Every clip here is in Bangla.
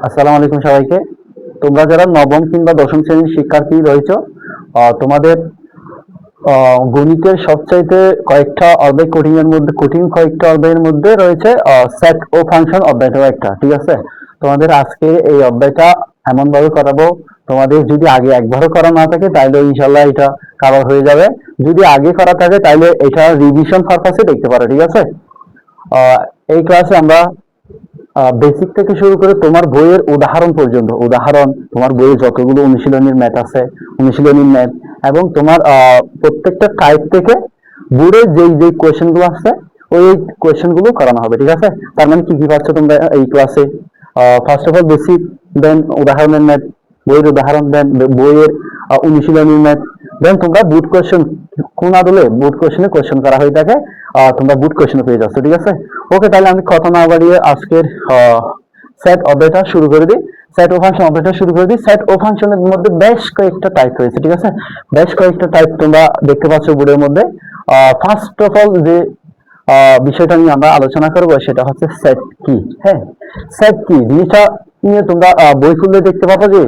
আসসালামু আলাইকুম সবাইকে। তোমরা যারা নবম কিংবা দশম শ্রেণীর শিক্ষার্থী রয়েছো, তোমাদের গণিতের সবচাইতে কয়েকটা অধ্যায় কঠিন কয়েকটা অধ্যায়ের মধ্যে রয়েছে সেট ও ফাংশন অধ্যায়টাও একটা, ঠিক আছে? তোমাদের আজকে এই অধ্যায়টা এমন ভাবে করাবো, তোমাদের যদি আগে একবারও করা না থাকে তাহলে ইনশাল্লাহ এটা কভার হয়ে যাবে। যদি আগে করা থাকে তাহলে এটা রিভিশন পারপাসে দেখতে পারো, ঠিক আছে? এই ক্লাসে আমরা বেসিক থেকে শুরু করে তোমার বইয়ের উদাহরণ পর্যন্ত, তোমার বইয়ে যতগুলো অনুশীলনীর ম্যাথ আছে, অনুশীলনীর ম্যাথ এবং তোমার প্রত্যেকটা টাইপ থেকে বোর্ডে যেই কোয়েশ্চেন গুলো আছে ওই কোয়েশ্চেন গুলো করানো হবে, ঠিক আছে? তার মানে কি কি পাচ্ছ তোমরা এই ক্লাসে? ফার্স্ট অফ অল বেসিক, দেন উদাহরণের ম্যাথ, বইয়ের উদাহরণ, দেন বইয়ের অনুশীলনীর ম্যাথ, দেন তোমরা বুট কোয়েশ্চেন, কোন আদলে বুট কোয়েশ্চেনে কোয়েশ্চেন করা হয়ে থাকে, তোমরা বুট কোয়েশ্চেন পেয়ে যাচ্ছ, ঠিক আছে? ওকে, তাহলে আমি কথা না বাড়িয়ে আজকের সেট অধ্যায়টা শুরু করে দিই। সেট ও ফাংশন অধ্যায়টা শুরু করে দিই। সেট ও ফাংশনের মধ্যে বেশ কয়েকটা টাইপ রয়েছে, ঠিক আছে? বেশ কয়েকটা টাইপ তোমরা দেখতে পাচ্ছ বোর্ডের মধ্যে। ফার্স্ট অফ অল যে বিষয়টা নিয়ে আমরা আলোচনা করব সেটা হচ্ছে সেট কি। হ্যাঁ, সেট কি জিনিসটা নিয়ে তোমরা বই খুললে দেখতে পাবো যে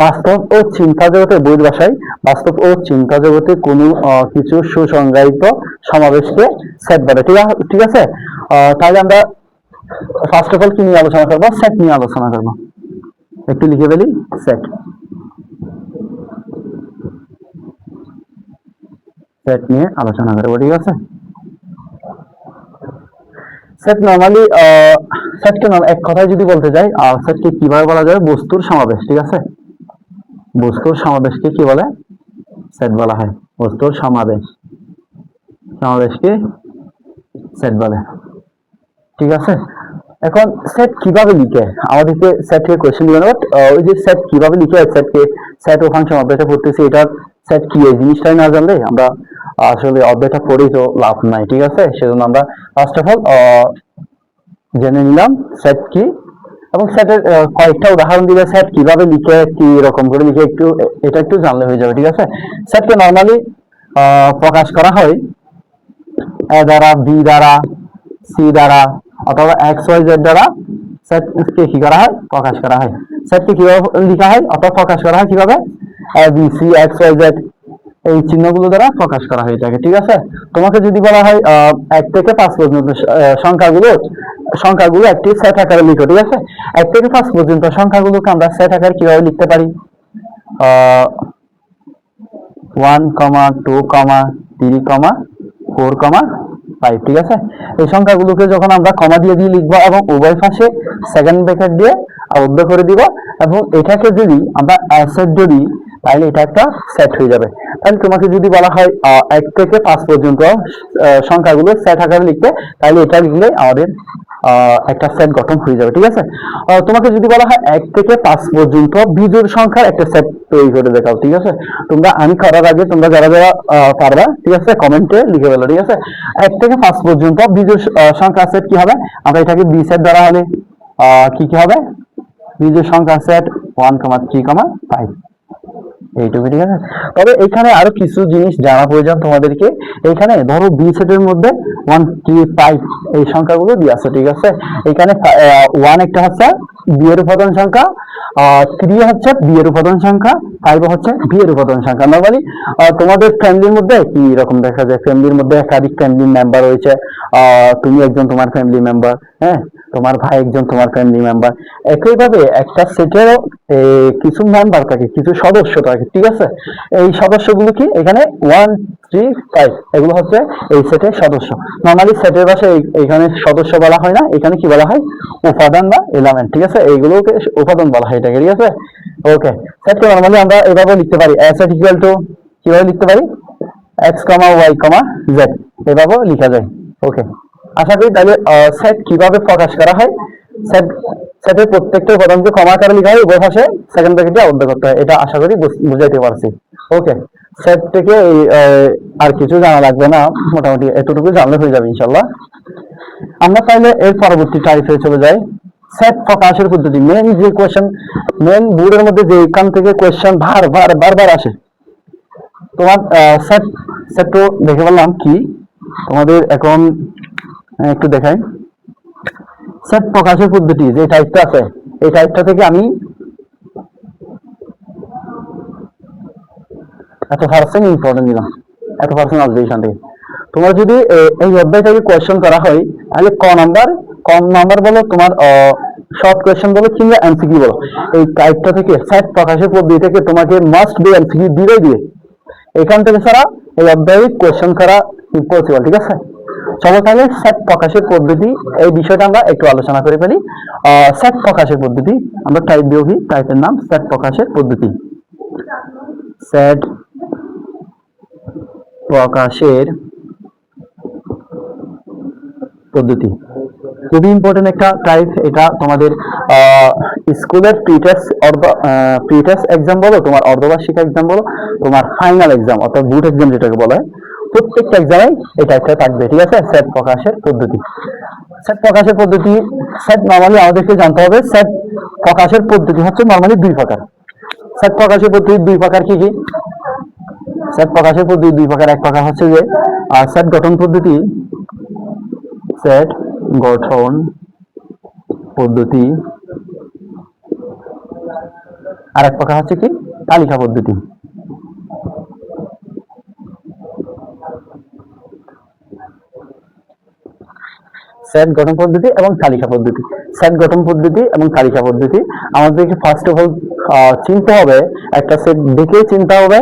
বাস্তব ও চিন্তা জগতে, বইয়ের ভাষায় বাস্তব ও চিন্তা জগতে কোনো কিছু সুসংজ্ঞায়িত সমাবেশকে সেট বলে, ঠিক আছে? তাহলে আমরা ফার্স্ট অফ অল কি নিয়ে আলোচনা করবো? সেট নিয়ে আলোচনা করবো। একটু লিখে ফেলি, সেট। সেট নিয়ে আলোচনা করবো, ঠিক আছে? সেট নরমালি, সেটকে এক কথায় যদি বলতে যাই, সেটকে কিভাবে বলা যায়? বস্তুর সমাবেশ, ঠিক আছে? বস্তুর সমাবেশকে কি বলে? সেট বলা হয়। বস্তুর সমাবেশকে সেট বলে, ঠিক আছে? এখন সেট কিভাবে লিখে? আমাদেরকে সেট থেকে কোশ্চেন দিবেন, বাট ওই যে সেট কিভাবে লিখে, সেটকে সেট ও ফাংশন অধ্যায়টা পড়তেছি, এটার সেট কি এই জিনিসটাই না জানলে আমরা আসলে অধ্যায়টা পড়েই তো লাভ নাই, ঠিক আছে? সেজন্য আমরা ফার্স্ট অফ অল জেনে নিলাম সেট কি, এবং সেটের কয়েকটা উদাহরণ দিলে সেট কিভাবে লিখে, কি রকম করে লিখে এটা একটু জানলে হয়ে যাবে, ঠিক আছে? সেটকে নরমালি প্রকাশ করা হয় এ দ্বারা, বি দ্বারা, সি দ্বারা অথবা এক্স ওয়াই জেড দ্বারা। সেটকে কি করা হয়? প্রকাশ করা হয়। সেটকে কিভাবে লেখা হয় অথবা প্রকাশ করা হয় কিভাবে? A B C X Y Z এই চিহ্নগুলো দ্বারা প্রকাশ করা হয়ে থাকে, ঠিক আছে? তোমাকে যদি বলা হয় 1 থেকে 5 পর্যন্ত সংখ্যাগুলো একটি সেট আকারে লিখো, ঠিক আছে? 1 থেকে 5 পর্যন্ত সংখ্যাগুলোকে আমরা সেট আকারে কিভাবে লিখতে পারি? 1, 2, 3, 4, 5, ঠিক আছে? এই সংখ্যাগুলোকে যখন আমরা কমা দিয়ে লিখবো এবং উভয় পাশে সেকেন্ড ব্র্যাকেট দিয়ে আবদ্ধ করে দিব, এবং এটাকে যদি আমরা সেট ধরি তাহলে এটা একটা সেট হয়ে যাবে। তাহলে তোমাকে যদি বলা হয় 1 থেকে 5 পর্যন্ত সংখ্যাগুলো সেট আকারে লিখতে, তাহলে এটা লিখলে আমাদের একটা সেট গঠন হয়ে যাবে, ঠিক আছে? তোমাকে যদি বলা হয় 1 থেকে 5 পর্যন্ত বিজোড় সংখ্যার একটা সেট তৈরি করে দেখাও, ঠিক আছে? তোমরা আমি করার আগে তোমরা যারা যারা পারবা, ঠিক আছে, কমেন্টে লিখে ফেলো, ঠিক আছে? 1 থেকে 5 পর্যন্ত বিজোড় সংখ্যা সেট কি হবে? আমরা এটাকে বি সেট ধরা হলে কি হবে? বিজোড় সংখ্যা সেট 1, 3, 5, এইটুকু, ঠিক আছে? তবে এখানে আরো কিছু জিনিস জানা প্রয়োজন তোমাদেরকে। এখানে ধরো বি সেটের মধ্যে 1, 3, 5 এই সংখ্যাগুলো দিয়ে আছে, ঠিক আছে? এখানে 1 একটা হচ্ছে বি এর উপাদান সংখ্যা, 3 হচ্ছে বি এর উপাদান সংখ্যা, 5 হচ্ছে বি এর উপাদান সংখ্যা। নরমালি তোমাদের ফ্যামিলির মধ্যে কি রকম দেখা যায়? ফ্যামিলির মধ্যে একাধিক ফ্যামিলি মেম্বার রয়েছে। তুমি একজন তোমার ফ্যামিলি মেম্বার, হ্যাঁ, তোমার ভাই একজন তোমার ফ্যামিলি মেম্বার। একইভাবে একটা সেটেরও কিছু মেম্বার থাকে, কিছু সদস্য থাকে, ঠিক আছে? এই সদস্যগুলো কি এখানে 1, 3, 5 এগুলো হচ্ছে এই সেটের সদস্য। নরমালি সেটের ভাষায় এখানে সদস্য বলা হয় না, এখানে কি বলা হয়? উপাদান বা এলিমেন্ট, ঠিক আছে? এইগুলোকে উপাদান বলা হয় এটাকে, ঠিক আছে? ওকে, সেটকে নরমালি আমরা এভাবে লিখতে পারি, সেট ইকুয়াল টু কিভাবে লিখতে পারি? x, y, z এভাবেও লেখা যায়। ওকে, আশা করি তাহলে সেট কিভাবে প্রকাশ করা হয়। সেটের প্রত্যেকটা উপাদানকে কমা আকারে লেখা হয়, উভয় পাশে সেকেন্ড ব্র্যাকেটে আবদ্ধ করতে হয়। এটা আশা করি বুঝাইতে পারছি। ওকে, সেট থেকে আর কিছু জানা লাগবে না, মোটামুটি এতটুকু জানলে হয়ে যাবে ইনশাল্লাহ। আমরা তাহলে এর পরবর্তী টাইপে চলে যাই, সেট প্রকাশের পদ্ধতি। মেন বোর্ডের মধ্যে যে এখান থেকে কোয়েশ্চেন বারবার আসে, তোমার সেট তো দেখে বললাম কি, তোমাদের এখন একটু দেখাই সেট প্রকাশের পদ্ধতি যে টাইপটা আছে। এই টাইপটা থেকে আমি এত পার্সেন্ট ইম্পর্টেন্ট দিলাম, এত পার্সেন্ট আসবে এখান থেকে। তোমার যদি এই অধ্যায় থেকে কোয়েশ্চেন করা হয় তাহলে কম নাম্বার বলো, তোমার শর্ট কোয়েশ্চেন বলো কিংবা এমসিকিউ বলো, এই টাইপটা থেকে সেট প্রকাশের পদ্ধতি থেকে তোমাকে মাস্ট বি এমসিকিউ দিয়ে এখান থেকে ছাড়া এই অধ্যায়ে কোয়েশ্চেন করা ইম্পসিবল। ঠিক আছে, চলো তাহলে সেট প্রকাশের পদ্ধতি এই বিষয়টা আমরা একটু আলোচনা করে ফেলি। সেট প্রকাশের পদ্ধতি আমরা টাইপ দিও, কি টাইপের নাম সেট প্রকাশের পদ্ধতি। সেট প্রকাশের পদ্ধতি খুবই ইম্পর্টেন্ট একটা টাইপ। এটা তোমাদের স্কুলের প্রি-টেস্ট এক্সাম বলো, তোমার অর্ধবার্ষিক এক্সাম বলো, তোমার ফাইনাল এক্সাম অর্থাৎ বুট এক্সাম যেটাকে বলা হয়, প্রত্যেকটা এক্সামে এই টাইপটা থাকবে। ঠিক আছে, সেট প্রকাশের পদ্ধতি। সেট প্রকাশের পদ্ধতি, সেট নরমালি আমাদেরকে জানতে হবে সেট প্রকাশের পদ্ধতি হচ্ছে নরমালি দুই প্রকার। সেট প্রকাশের পদ্ধতি দুই প্রকার কি কি? সেট প্রকাশের পদ্ধতি দুই প্রকার। এক প্রকার হচ্ছে যে সেট গঠন পদ্ধতি, সেট গঠন পদ্ধতি, আর এক প্রকার হচ্ছে কি তালিকা পদ্ধতি। সেট গঠন পদ্ধতি এবং তালিকা পদ্ধতি। সেট গঠন পদ্ধতি এবং তালিকা পদ্ধতি আমাদেরকে ফার্স্ট অফ অল চিনতে হবে, একটা সেট দেখে চিনতে হবে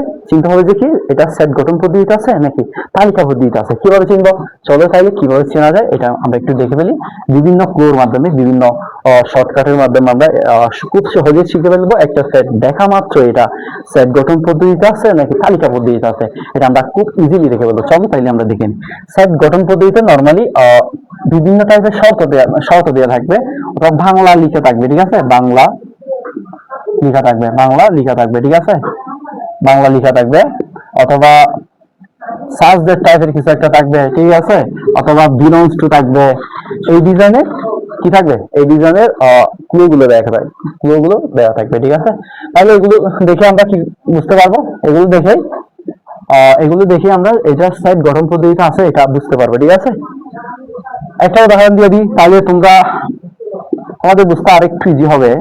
যে কি এটা সেট গঠন পদ্ধতিতে আছে নাকি তালিকা পদ্ধতিতে আছে। কিভাবে চিনবো? চলো তাইলে কিভাবে চেনা যায় এটা আমরা একটু দেখে ফেলি। বিভিন্ন ক্লুর মাধ্যমে, বিভিন্ন শর্টকাটের মাধ্যমে আমরা খুব সহজে শিখে ফেলবো একটা সেট দেখা মাত্র এটা সেট গঠন পদ্ধতিতে আছে নাকি তালিকা পদ্ধতিতে আছে, এটা আমরা খুব ইজিলি দেখে ফেলবো। চলো তাইলে আমরা দেখেন। সেট গঠন পদ্ধতিতে নরমালি বিভিন্ন টাইপের শর্ত দেওয়া থাকবে, অথবা বাংলা লিখে থাকবে। ঠিক আছে, বাংলা লেখা থাকবে। ঠিক আছে, বাংলা লেখা থাকবে, অথবা সাবজেক্ট টাইপের কিছু একটা থাকবে। ঠিক আছে, অথবা বিলংস টু থাকবে। এই ডিজাইনের কি থাকবে? এই ডিজাইনের ক্লুগুলো দেওয়া থাকবে। ঠিক আছে, তাহলে এগুলো দেখে আমরা কি বুঝতে পারবো? এগুলো দেখে আমরা এটা সেট গঠন পদ্ধতিতে আছে এটা বুঝতে পারবো। ঠিক আছে, একটা উদাহরণ দিয়ে দিই, তাহলে আমাদের বুঝতে আরেকটু ইজি হবে।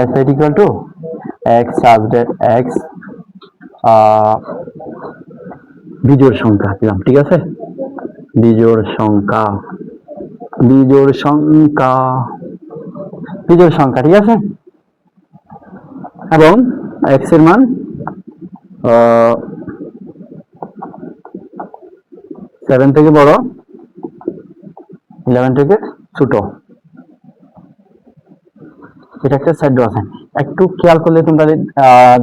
s equal to x subject x বিজোড় সংখ্যা দিলাম। ঠিক আছে, বিজোড় সংখ্যা। ঠিক আছে, এবং x এর মান 7 থেকে বড়, 11 থেকে ছোট। এটা একটা সেট আছে, একটু খেয়াল করলে তোমরা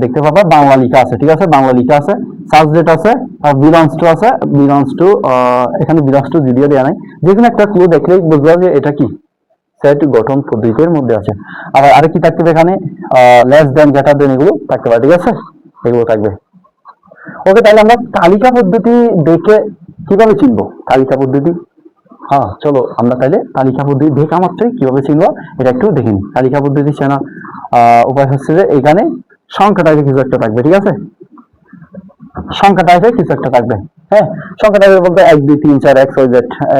দেখতে পাবা বাংলা লেখা আছে। ঠিক আছে, বাংলা লেখা আছে, সাবজেক্ট আছে, আর বিলংস টু এখানে বিলংস টু যদিও দেওয়া নাই। যেকোনো একটা ক্লু দেখলেই বুঝবা যে এটা কি সেট গঠন পদ্ধতির মধ্যে আছে। আর আরে কি থাকতে এখানে লেস দেন, গ্রেটার দেন, এগুলো থাকতে পারে। ঠিক আছে, এগুলো থাকবে। ওকে, তাহলে আমরা তালিকা পদ্ধতি দেখে কিভাবে চিনবো তালিকা পদ্ধতি? হ্যাঁ, চলো আমরা তাহলে তালিকা পদ্ধতি দেখা মাত্রই কিভাবে চিনবো এটা একটু দেখিনি। তালিকা পদ্ধতি চেনা উপায় হচ্ছে যে এখানে সংখ্যা টাইপের কিছু একটা থাকবে। ঠিক আছে, সংখ্যা টাইপের কিছু একটা থাকবে। হ্যাঁ, সংখ্যা টাইপের বলতে 1 2 3 4 XYZ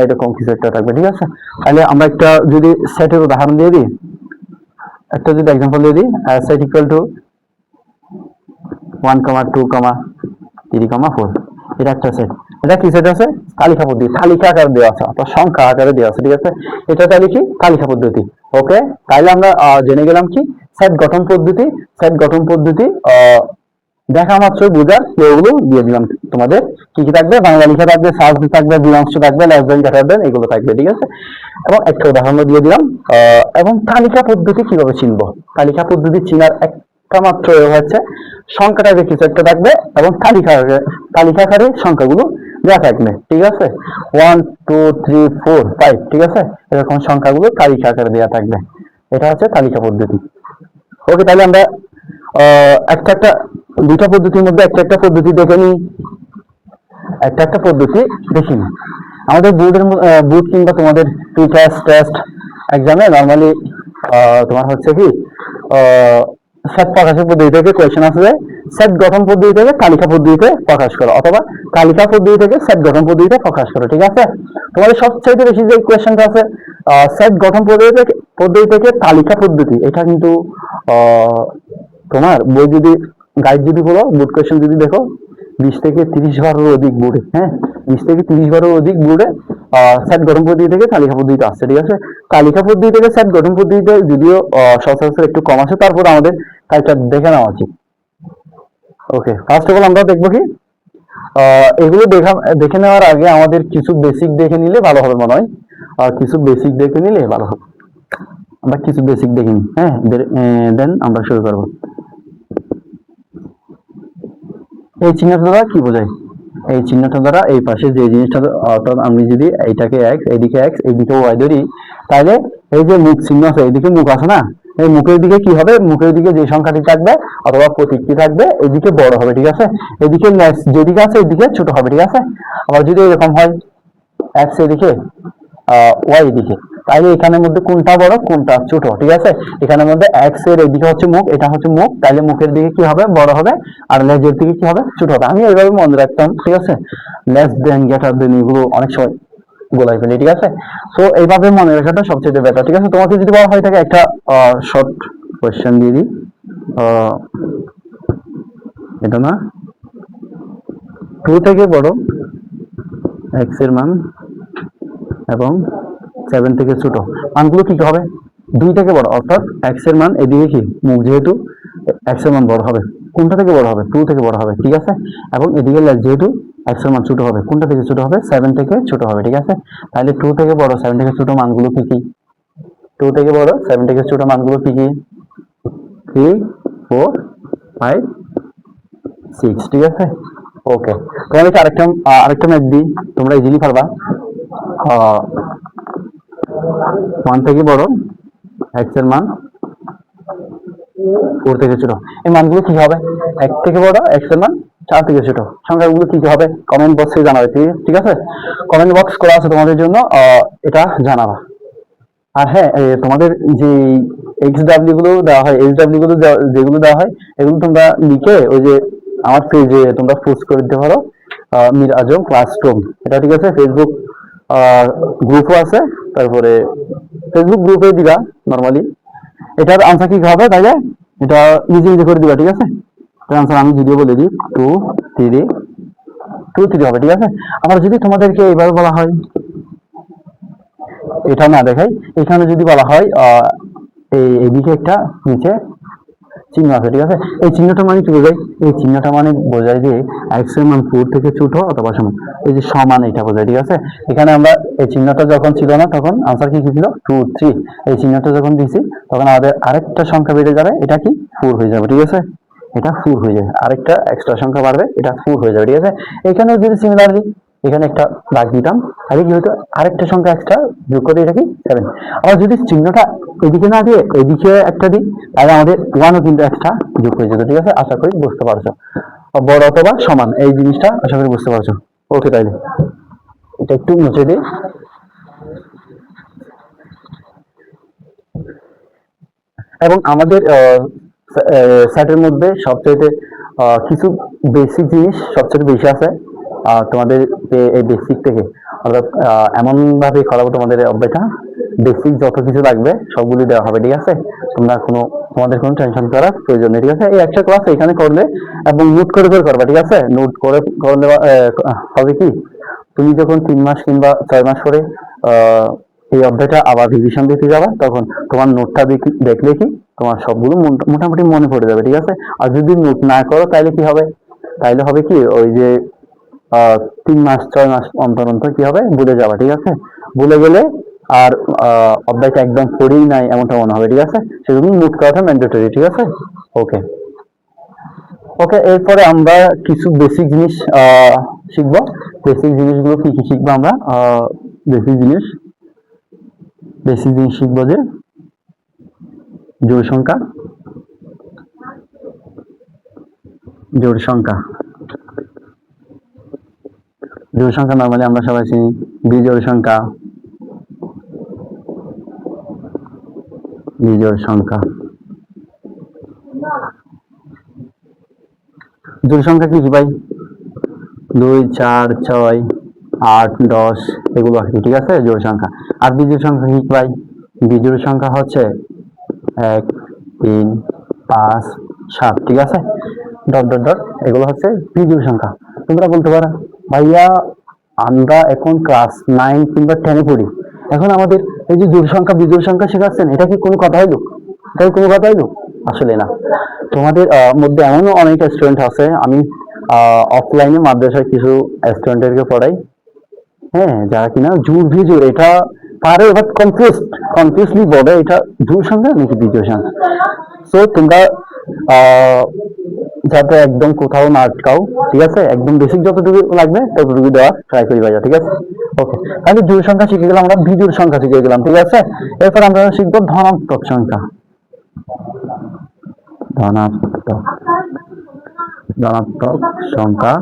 এরকম কিছু একটা থাকবে। ঠিক আছে, তাহলে আমরা একটা যদি সেটের উদাহরণ দিয়ে দিই, একটা যদি एग्जांपल দিয়ে দিই, সেট ইকুয়াল টু 1 2 3 4, এটা একটা সেট। এটা কি সেট আছে? তালিকা পদ্ধতি, তালিকা আকারে দেওয়া আছে অথবা সংখ্যা আকারে দেওয়া আছে। ঠিক আছে, এটা তাহলে কি তালিকা পদ্ধতি। ওকে, তাহলে আমরা জেনে গেলাম কি সেট গঠন পদ্ধতি। সেট গঠন পদ্ধতি দেখা মাত্র বোঝার এগুলো দিয়ে দিলাম তোমাদের। কি কি থাকবে? বাংলা লেখা থাকবে, সাবজেক্ট থাকবে, বিলংস টু থাকবে, লেস দেন, গ্রেটার দেন, এগুলো থাকবে। ঠিক আছে, এবং একটা উদাহরণ দিয়ে দিলাম। এবং তালিকা পদ্ধতি কিভাবে চিনবো? তালিকা পদ্ধতি চিনার একটা মাত্র হচ্ছে সংখ্যা টাইপের কিছু একটা থাকবে এবং তালিকা আকারে সংখ্যাগুলো দেওয়া থাকবে। ঠিক আছে, 1 2 3 4 5, ঠিক আছে, এরকম সংখ্যাগুলো তালিকা আকারে দেওয়া থাকবে। এটা হচ্ছে তালিকা পদ্ধতি। ওকে, তাহলে আমরা একটা দুইটা পদ্ধতির মধ্যে একটা পদ্ধতি দেখে নিই। একটা পদ্ধতি দেখি না। আমাদের বুট কিংবা তোমাদের টেস্ট এক্সামে নরমালি তোমার হচ্ছে কি সেট প্রকাশের পদ্ধতি থেকে কোয়েশ্চেন আসবে, সেট গঠন পদ্ধতি থেকে তালিকা পদ্ধতিতে প্রকাশ করো, অথবা তালিকা পদ্ধতি থেকে সেট গঠন পদ্ধতিতে প্রকাশ করো। ঠিক আছে, তোমাদের সবচেয়ে বেশি যে কোয়েশ্চেনটা আছে সেট গঠন পদ্ধতি থেকে তালিকা পদ্ধতি, এটা কিন্তু তোমার বই যদি গাইড যদি বলো, বোর্ড কোয়েশ্চেন যদি দেখো 20 থেকে 30 বারের অধিক বোর্ডে, হ্যাঁ 20 থেকে 30 বারের অধিক বোর্ডে সেট গঠন পদ্ধতি থেকে তালিকা পদ্ধতিতে আসছে, ঠিক আছে। তালিকা পদ্ধতি থেকে সেট গঠন পদ্ধতিতে যদিও সচরাচর একটু কম আছে, তারপর আমাদের কাজটা দেখে নেওয়া উচিত। ওকে, ফার্স্ট অফ অল আমরা দেখবো কি এগুলো দেখে নেওয়ার আগে আমাদের কিছু বেসিক দেখে নিলে ভালো হবে মনে হয়। কিছু বেসিক দেখে নিলে ভালো হবে। আমরা কিছু বেসিক দেখে নিই, হ্যাঁ, দেন আমরা শুরু করবো। এই চিহ্নটা দ্বারা কি বোঝায়? এই চিহ্নটা দ্বারা এই পাশে যে জিনিসটা, অর্থাৎ আমি যদি এইটাকে এক্স, এইদিকে এক্স, এইদিকে ওয়াই ধরি, তাহলে এই যে মুখ চিহ্ন আছে, এইদিকে মুখ আছে না, এই মুখের দিকে কি হবে? মুখের দিকে যে সংখ্যাটি থাকবে অথবা প্রতীকটি থাকবে এদিকে বড় হবে, ঠিক আছে। এদিকে যেদিকে আছে এদিকে ছোট হবে, ঠিক আছে। আবার যদি এরকম হয় এক্স এদিকে ওয়াই এদিকে, তাহলে এখানের মধ্যে কোনটা বড় কোনটা ছোট, ঠিক আছে। এখানের মধ্যে এক্স এর এদিকে হচ্ছে মুখ, এটা হচ্ছে মুখ, তাহলে মুখের দিকে কি হবে? বড় হবে। আর লেজের দিকে কি হবে? ছোট হবে। আমি এইভাবে মনে রাখতাম, ঠিক আছে। লেস দেন, গ্রেটার দেন, এগুলো অনেক সময় গোলাই ফেলি, ঠিক আছে। সো এইভাবে মনে রাখাটা সবচেয়ে বেটার, ঠিক আছে। তোমাকে যদি বলা হয় থাকে একটা শর্ট কোয়েশ্চেন দিয়ে দিই, এটা না, 2 থেকে বড় এক্স এর মান এবং 7 থেকে ছোট মানগুলো কি হবে? 2 থেকে বড়, অর্থাৎ এক্স এর মান এদিকে কি মুখ, যেহেতু এক্স এর মান বড় হবে, কোনটা থেকে বড় হবে? 2 থেকে বড় হবে, ঠিক আছে। এবং এদিকে যেহেতু এক্স এর মান ছোট হবে, কোনটা থেকে ছোট হবে? 7 থেকে ছোট হবে, ঠিক আছে। তাহলে 2 থেকে বড় 7 থেকে ছোট মানগুলো কি কি? 2 থেকে বড় 7 থেকে ছোট মানগুলো কি কি? 3, 4, 5, 6, ঠিক আছে। ওকে, তোমাদেরকে আরেকটা ম্যাথ দিই, তোমরা ইজিলি পারবা। 1 থেকে বড় এক্স এর মান 4 থেকে ছোট, এই মানগুলো কি হবে? 1 থেকে বড় এক্স এর মান 4 থেকে ছোট সংখ্যাগুলো কি হবে? কমেন্ট বক্সে জানাবে, ঠিক আছে। কমেন্ট বক্স করা আছে তোমাদের জন্য, এটা জানাবা। আর হ্যাঁ, তোমাদের যে এক্স ডাব্লিউ গুলো দেওয়া হয়, এইচ ডাব্লিউ গুলো যেগুলো দেওয়া হয়, এগুলো তোমরা লিখে ওই যে আমার পেজে তোমরা পোস্ট করে দিতে পারো, মীর আজম ক্লাসরুম, এটা, ঠিক আছে। ফেসবুক গ্রুপও আছে, তারপরে ফেসবুক গ্রুপে দিবা নর্মালি। এটার আনসার কি হবে? তাইলে এটা নিজে নিজে করে দিবা, ঠিক আছে। এটার আনসার আমি যদিও বলে দিই, 2, 3, 2, 3 হবে, ঠিক আছে। আবার যদি তোমাদেরকে এইভাবে বলা হয়, এটা না দেখাই, এখানে যদি বলা হয় এইদিকে একটা নিচে চিহ্ন আছে, ঠিক আছে। এই চিহ্নটা মানে কি বোঝায়? এই চিহ্নটা মানে বোঝায় যে এক্স এর মান 4 থেকে ছোট অথবা সমান, এই যে সমান, এটা বোঝায়, ঠিক আছে। এখানে আমরা এই চিহ্নটা যখন ছিল না, তখন আনসার কি ছিল? 2, 3। এই চিহ্নটা যখন দিছি তখন আমাদের আরেকটা সংখ্যা বেড়ে যাবে, এটা কি 4 হয়ে যাবে, ঠিক আছে। এটা 4 হয়ে যাবে, আরেকটা এক্সট্রা সংখ্যা বাড়বে, এটা 4 হয়ে যাবে, ঠিক আছে। এখানে যদি সিমিলারলি এখানে একটা দাগ দিতাম, তাহলে কি হতো? আরেকটা সংখ্যা এক্সট্রা যোগ করে, এটা কি 7। আবার যদি চিহ্নটা এদিকে না দিয়ে এদিকে একটা দিই, তাহলে আমাদের 1ও কিন্তু এক্সট্রা যোগ হয়ে যেত, ঠিক আছে। আশা করি বুঝতে পারছো, বড় অথবা সমান এই জিনিসটা আশা করি বুঝতে পারছো। ওকে, তাইলে এটা একটু মুছে দিই। এবং আমাদের সেটের মধ্যে সবচেয়ে কিছু বেসিক জিনিস সবচেয়ে বেশি আছে তোমাদের এই বেসিক থেকে, অর্থাৎ এমন ভাবে করাবো তোমাদের অভ্যাসটা, বেসিক যত কিছু লাগবে সবগুলি দেওয়া হবে, ঠিক আছে। তোমাদের কোনো টেনশন করার প্রয়োজন নেই, ঠিক আছে। এই একটা ক্লাস এখানে করলে এবং নোট করে করে করবা, ঠিক আছে। নোট করে করলে হবে কি, তুমি যখন 3 মাস কিংবা 6 মাস পরে এই অধ্যায়টা আবার রিভিশন দিতে যাবে, তখন তোমার নোটটা দেখলে কি তোমার সবগুলো মোটামুটি মনে পড়ে যাবে, ঠিক আছে। আর যদি নোট না করো তাহলে কি হবে? তাইলে হবে কি, ওই যে 3 মাস 6 মাস অন্তর অন্তর কি হবে? ভুলে যাবে, ঠিক আছে। ভুলে গেলে আর অধ্যায়টা একদম পড়েই নাই এমনটা মনে হবে, ঠিক আছে। সেজন্য নোট করাটা ম্যান্ডেটরি, ঠিক আছে। ওকে, ওকে, এরপরে আমরা কিছু বেসিক জিনিস শিখবো। বেসিক জিনিসগুলো কি কি শিখবো আমরা? বেসিক জিনিস শিখবো যে জোড় সংখ্যা, জোড় সংখ্যা নর্মালি আমরা সবাই চিনি বিজোড় সংখ্যা, জোড় সংখ্যা কি কি ভাই? 2, 4, 6, 8 10 এগুলো আর কি, ঠিক আছে জোড় সংখ্যা। আর বিজোড় সংখ্যা কি ভাই? বিজোড় সংখ্যা হচ্ছে 1 3 5 7, ঠিক আছে, ডট ডট ডট, এগুলো হচ্ছে বিজোড় সংখ্যা। তোমরা বলতে পারো ভাইয়া আমরা এখন ক্লাস 9 কিংবা 10 পড়ি, এখন আমাদের এই যে জোড় সংখ্যা বিজোড় সংখ্যা শেখাচ্ছেন, এটা কি কোনো কথা হইলো? এটা কি কোনো কথা হইলো? আসলে না। তোমাদের মধ্যে এমনও অনেক স্টুডেন্ট আছে, আমি অফলাইনে মাদ্রাসায় কিছু স্টুডেন্টদেরকে পড়াই, হ্যাঁ, যারা কিনা জোড় বিজোড় এটা পারে, বাট কনফিউজলি বলে এটা জোড় সংখ্যা নাকি বিজোড় সংখ্যা। সো তোমরা যাতে একদম কোথাও না আটকাও, ঠিক আছে, একদম বেসিক যতটুকু লাগবে ততটুকু দেওয়া ট্রাই করি ভাইয়া, ঠিক আছে। ওকে, তাহলে জোড় সংখ্যা শিখে গেলাম, আমরা বিজোড় সংখ্যা শিখে গেলাম, ঠিক আছে। এরপর আমরা শিখবো ধনাত্মক সংখ্যা। ধনাত্মক ধনাত্মক সংখ্যা,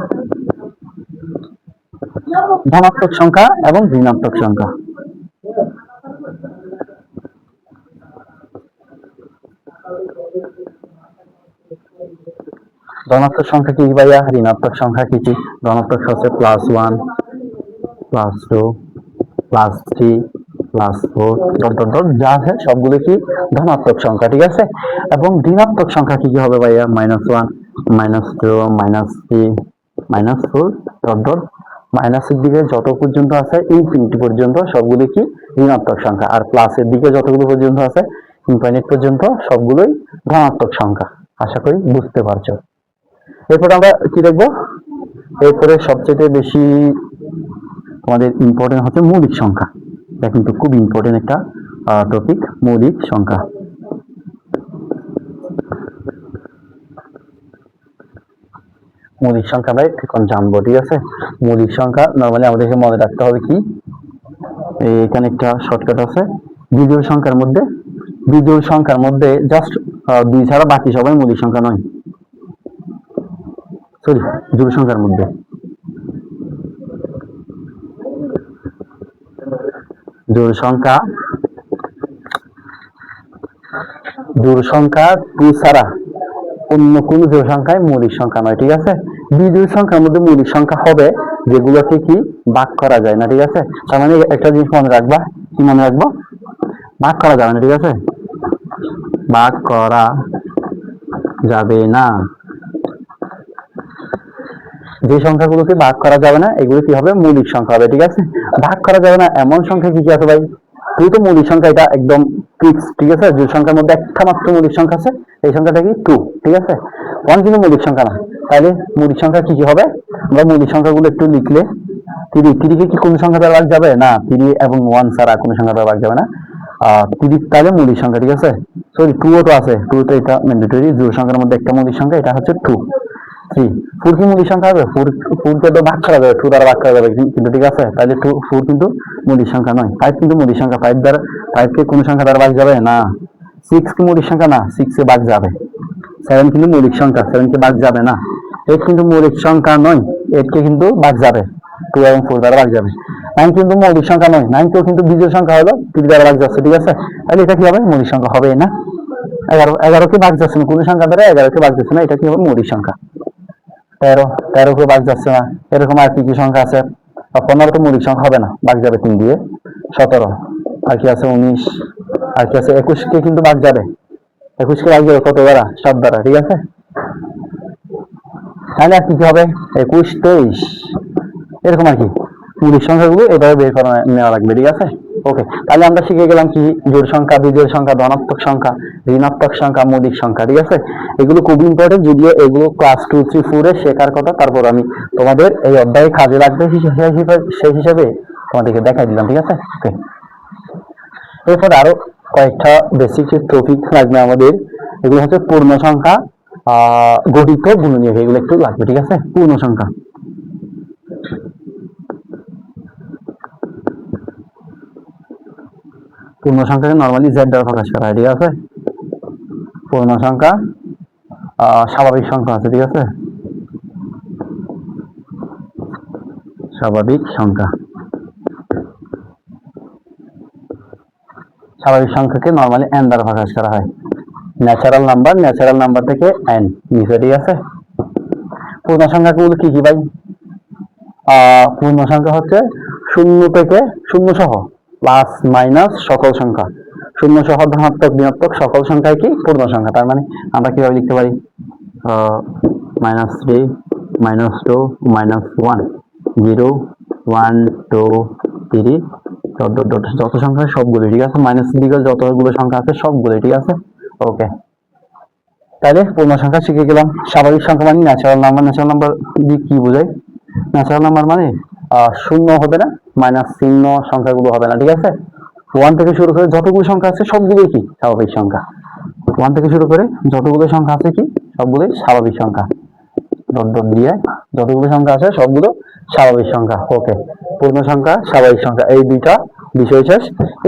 ধনাত্মক সংখ্যা এবং ঋণাত্মক সংখ্যা। ধনাত্মক সংখ্যা কি ভাইয়া? ঋণাত্মক সংখ্যা কি কি? ধনাত্মক হচ্ছে +1 +2 +3 +4 ডট ডট ডট, যা আছে সবগুলো কি ধনাত্মক সংখ্যা, ঠিক আছে। এবং ঋণাত্মক সংখ্যা কি কি হবে ভাইয়া? -1 -2 -3 -4 ডট ডট, মাইনাসের দিকে যত পর্যন্ত আছে ইনফিনিটি পর্যন্ত সবগুলো কি ঋণাত্মক সংখ্যা, আর প্লাসের দিকে যতগুলো পর্যন্ত আছে ইনফিনিট পর্যন্ত সবগুলোই ধনাত্মক সংখ্যা। আশা করি বুঝতে পারছো। এরপর আমরা কি দেখবো? এরপরে সবচেয়ে বেশি আমাদের ইম্পর্টেন্ট হচ্ছে মৌলিক সংখ্যা। এটা কিন্তু খুব ইম্পর্টেন্ট একটা টপিক, মৌলিক সংখ্যা। মৌলিক সংখ্যা ভাই এখন জানবো, ঠিক আছে। মৌলিক সংখ্যা নরমালি আমাদেরকে মনে রাখতে হবে কি, এখানে একটা শর্টকাট আছে। বিজোড় সংখ্যার মধ্যে জাস্ট 2 ছাড়া বাকি সবাই মৌলিক সংখ্যা নয়, সরি, জোড় সংখ্যার মধ্যে জোড় সংখ্যা 2 ছাড়া অন্য কোন জোড় সংখ্যায় মৌলিক সংখ্যা নয়, ঠিক আছে। বিজোড় সংখ্যার মধ্যে মৌলিক সংখ্যা হবে যেগুলোকে কি ভাগ করা যায় না, ঠিক আছে। তার মানে একটা জিনিস মনে রাখবা, কি মনে রাখবো? ভাগ করা যাবে না, ঠিক আছে, ভাগ করা যাবে না। যে সংখ্যাগুলোকে ভাগ করা যাবে না এগুলো কি হবে? মৌলিক সংখ্যা হবে, ঠিক আছে। ভাগ করা যাবে না এমন সংখ্যা কি কি আছে ভাই? তুই তো মৌলিক সংখ্যা, এটা একদম ফিক্স, ঠিক আছে। যে সংখ্যার মধ্যে একটা মাত্র মৌলিক সংখ্যা আছে, এই সংখ্যাটা কি 2, ঠিক আছে। 1 কিন্তু মৌলিক সংখ্যা না, তাহলে মৌলিক সংখ্যা কি কি হবে? আমরা মৌলিক সংখ্যাগুলো একটু লিখলে, 3 কে কি কোন সংখ্যা দ্বারা ভাগ যাবে না? 3 এবং 1 ছাড়া কোনো সংখ্যা দ্বারা ভাগ যাবে না। 3 তাহলে মৌলিক সংখ্যা, ঠিক আছে। সরি, 2 তো আছে, 2 তো এটা ম্যান্ডেটরি, জোড় সংখ্যার মধ্যে একটা মৌলিক সংখ্যা, এটা হচ্ছে 2। 4 কি মৌলিক সংখ্যা হবে? 4 কে তো ভাগ করা যাবে, 2 দ্বারা ভাগ করা যাবে কিন্তু, ঠিক আছে। তাহলে 4 কিন্তু মৌলিক সংখ্যা নয়। 5 কিন্তু মৌলিক সংখ্যা, 5 কে কোন সংখ্যা দ্বারা ভাগ যাবে না? 6 কি মৌলিক সংখ্যা না? 6 কে ভাগ যাবে। 7 কিন্তু মৌলিক সংখ্যা, 7 কে ভাগ যাবে না। 8 কিন্তু মৌলিক সংখ্যা নয়, 8 কে কিন্তু ভাগ যাবে, 2 এবং 4 দ্বারা ভাগ যাবে। 9 কিন্তু মৌলিক সংখ্যা নয়, 9 কেও কিন্তু বিজোড় সংখ্যা হলো, 3 দ্বারা ভাগ যাচ্ছে, ঠিক আছে। তাহলে এটা কি হবে? মৌলিক সংখ্যা হবে না। 11 কে ভাগ যাচ্ছে না, কোন সংখ্যা দ্বারা 11 কে ভাগ যাচ্ছে না, এটা কি হবে? মৌলিক সংখ্যা। 13 কে ভাগ যাচ্ছে না, এরকম আর কি কি সংখ্যা আছে? 15 তো মৌলিক সংখ্যা হবে না, ভাগ যাবে 3 দিয়ে। 17, আর কি আছে? 19, আর কি আছে? 21 কে কিন্তু ভাগ যাবে, 21 কে ভাগ যাবে কত দ্বারা? 7 দ্বারা, ঠিক আছে। তাহলে আর কি কি হবে? 21 23, এরকম আর কি মৌলিক সংখ্যাগুলো এভাবে বের করে নেওয়া লাগবে, ঠিক আছে। ওকে, তাহলে আমরা শিখে গেলাম কি? জোড় সংখ্যা, বিজোড় সংখ্যা, ধনাত্মক সংখ্যা, ঋণাত্মক সংখ্যা, মৌলিক সংখ্যা, ঠিক আছে। এগুলো খুব ইম্পর্টেন্ট, যদিও এগুলো ক্লাস 2 3 4 এ শেখার কথা, তারপর আমি তোমাদের এই অধ্যায়ে কাজে লাগবে সেই হিসাবে তোমাদেরকে দেখাই দিলাম, ঠিক আছে। ওকে, এরপর আরো কয়েকটা বেসিক টপিক লাগবে আমাদের, এগুলো হচ্ছে পূর্ণ সংখ্যা, গঠিত, গুণনীয়ক, এগুলো একটু লাগবে, ঠিক আছে। পূর্ণ সংখ্যা, পূর্ণ সংখ্যাকে নরমালি z দ্বারা প্রকাশ করা হয়, ঠিক আছে। পূর্ণ সংখ্যা স্বাভাবিক সংখ্যা আছে, ঠিক আছে, স্বাভাবিক সংখ্যা। স্বাভাবিক সংখ্যাকে নরমালি n দ্বারা প্রকাশ করা হয়। ন্যাচারাল নাম্বার থেকে n নিচে, ঠিক আছে। পূর্ণ সংখ্যাগুলো কি কি ভাই? পূর্ণ সংখ্যা হচ্ছে শূন্য থেকে শূন্য সহ প্লাস মাইনাস সকল সংখ্যা, শূন্য সহ ধনাত্মক ঋণাত্মক সকল সংখ্যায় কি পূর্ণ সংখ্যা। তার মানে আমরা কিভাবে লিখতে পারি, -3, -2, -1, 0, 1, 2, 3 যত সংখ্যা সবগুলো, ঠিক আছে, মাইনাস দিকে যতগুলো সংখ্যা আছে সবগুলো, ঠিক আছে। ওকে, তাহলে পূর্ণ সংখ্যা শিখে গেলাম। স্বাভাবিক সংখ্যা মানে ন্যাচারাল নাম্বার। ন্যাচারাল নাম্বার দিয়ে কি বোঝায়? ন্যাচারাল নাম্বার মানে শূন্য হবে না, মাইনাস চিহ্ন সংখ্যাগুলো হবে না, ঠিক আছে। 1 থেকে শুরু করে যতগুলো সংখ্যা আছে সবগুলোই কি স্বাভাবিক সংখ্যা। 1 থেকে শুরু করে যতগুলো সংখ্যা আছে কি সবগুলোই স্বাভাবিক সংখ্যা। ডট ডট দিয়ে যতগুলো সংখ্যা আছে সবগুলো স্বাভাবিক সংখ্যা। ওকে, পূর্ণ সংখ্যা, স্বাভাবিক সংখ্যা, এই দুইটা বিষয় শেষ।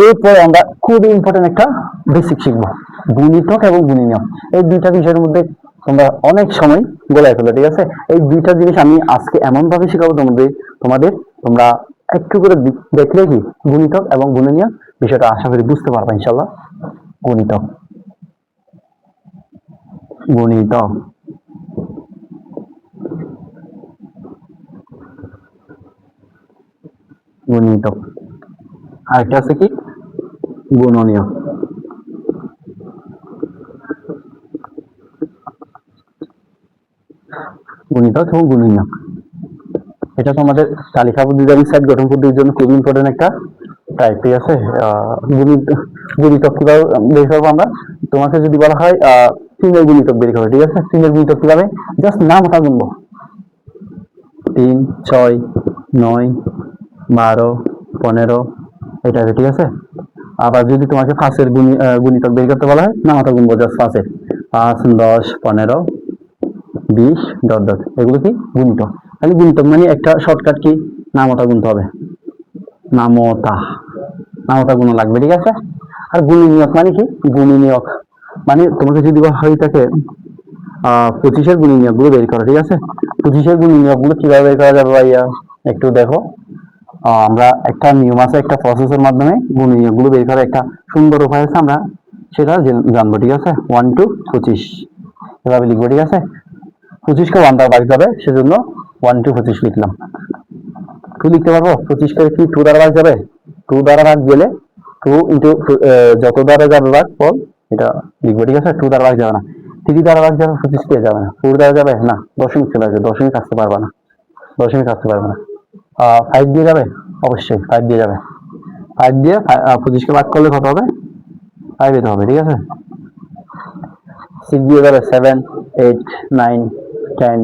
এরপর আমরা খুবই ইম্পর্টেন্ট একটা বেসিক শিখবো, গুণিতক এবং গুণনীয়ক। এই দুইটা বিষয়ের মধ্যে তোমরা অনেক সময় গোলায় ফেলো, ঠিক আছে। এই দুইটা জিনিস আমি আজকে এমন ভাবে শিখাবো তোমাদের তোমরা একটু করে দেখলে কি গুণিতক এবং গুণনীয়ক বিষয়টা আশা করি বুঝতে পারবা ইনশাল্লাহ। গুণিতক, গুণিতক, গুণিতক, আরেকটা আছে কি গুণনীয়ক। গুণিতক এবং গুণনীয়ক এটা তোমাদের তালিকা পদ্ধতি এবং সেট গঠন পদ্ধতির জন্য খুব ইম্পর্টেন্ট একটা টাইপ, ঠিক আছে। গুণিতক কিভাবে বের করবো আমরা, তোমাকে যদি বলা হয় তিনের গুণিতক বের করো, ঠিক আছে। তিনের গুণিতক কিভাবে, জাস্ট নামটা গুনবো, 3, 6, 9, 12, 15 এটাকে, ঠিক আছে। আবার যদি তোমাকে 5-এর গুণিতক বের করতে বলা হয়, নামটা গুনবো জাস্ট 5-এর, 5, 10, 15, 20 ডট ডট, এগুলো কি গুণিতক। তাহলে গুণিতক মানে একটা শর্টকাট কি, নামতা গুনতে হবে, নামতা, নামতা গুণ লাগবে, ঠিক আছে। আর গুণনীয়ক মানে কি, গুণনীয়ক মানে তোমাকে যদি বলা হয় থাকে 25-এর গুণনীয়ক গুলো বের করো, ঠিক আছে। 25-এর গুণনীয়ক গুলো কিভাবে বের করা যাবে ভাইয়া একটু দেখো। আমরা একটা নিয়ম আছে, একটা প্রসেসের মাধ্যমে গুণনীয়ক গুলো বের করার একটা সুন্দর উপায় আছে, আমরা সেটা জানবো, ঠিক আছে। 1 to 25 এভাবে লিখবো, ঠিক আছে। 25কে 1 দ্বারা ভাগ যাবে, সেজন্য 1 to 25 লিখলাম। 2 লিখতে পারবো, 25কে কি 2 দ্বারা ভাগ যাবে, 2 দ্বারা ভাগ গেলে 2 ইন্টু যত দ্বারা যাবে ভাগ ফল এটা লিখবো, ঠিক আছে। 2 দ্বারা ভাগ যাবে না। 3 দ্বারা ভাগ যাবে, 25 কে যাবে না। 4 দ্বারা যাবে না, দশমিক চলে আসবে, দশমিক আসতে পারবে না, দশমিক আসতে পারবে না। 5 দিয়ে যাবে, অবশ্যই 5 দিয়ে যাবে। 5 দিয়ে 25কে ভাগ করলে কত হবে, 5 দিতে হবে, ঠিক আছে। 6 দিয়ে যাবে, 7, 8, 9, 10